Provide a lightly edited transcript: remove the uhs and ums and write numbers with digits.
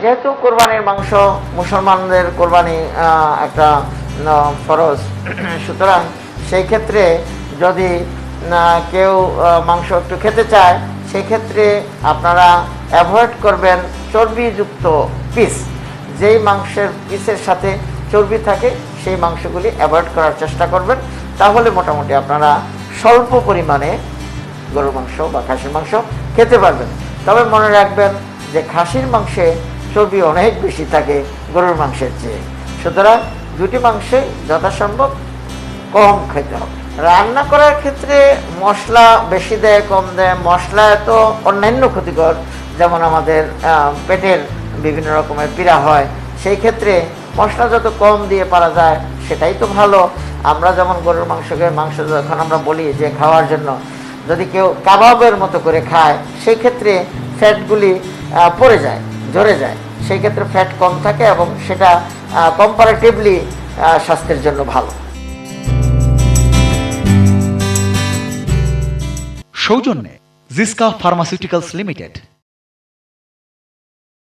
যেহেতু কোরবানির মাংস মুসলমানদের কোরবানি একটা ফরজ, সুতরাং সেই ক্ষেত্রে যদি কেউ মাংস একটু খেতে চায়, সেই ক্ষেত্রে আপনারা অ্যাভয়েড করবেন চর্বিযুক্ত পিস। যেই মাংসের পিসের সাথে চর্বি থাকে সেই মাংসগুলি অ্যাভয়েড করার চেষ্টা করবেন। তাহলে মোটামুটি আপনারা স্বল্প পরিমাণে গরুর মাংস বা খাসির মাংস খেতে পারবেন। তবে মনে রাখবেন যে খাসির মাংসে চর্বি অনেক বেশি থাকে গরুর মাংসের চেয়ে, সুতরাং দুটি মাংসে যথাসম্ভব কম খেতে হবে। রান্না করার ক্ষেত্রে মশলা বেশি দেয় কম দেয়, মশলা তো অন্যান্য ক্ষতিকর, যেমন আমাদের পেটের বিভিন্ন রকমের পীড়া হয়, সেই ক্ষেত্রে মশলা যত কম দিয়ে পারা যায় সেটাই তো ভালো। আমরা যেমন গরুর মাংস যখন আমরা বলি যে খাওয়ার জন্য, যদি কেউ কাবাবের মতো করে খায় সেই ক্ষেত্রে ফ্যাটগুলি পড়ে যায়, ঝরে যায়, সেই ক্ষেত্রে ফ্যাট কম থাকে এবং সেটা কম্পারেটিভলি স্বাস্থ্যের জন্য ভালো। সৌজন্যে জিসকা ফার্মাসিউটিক্যালস লিমিটেড।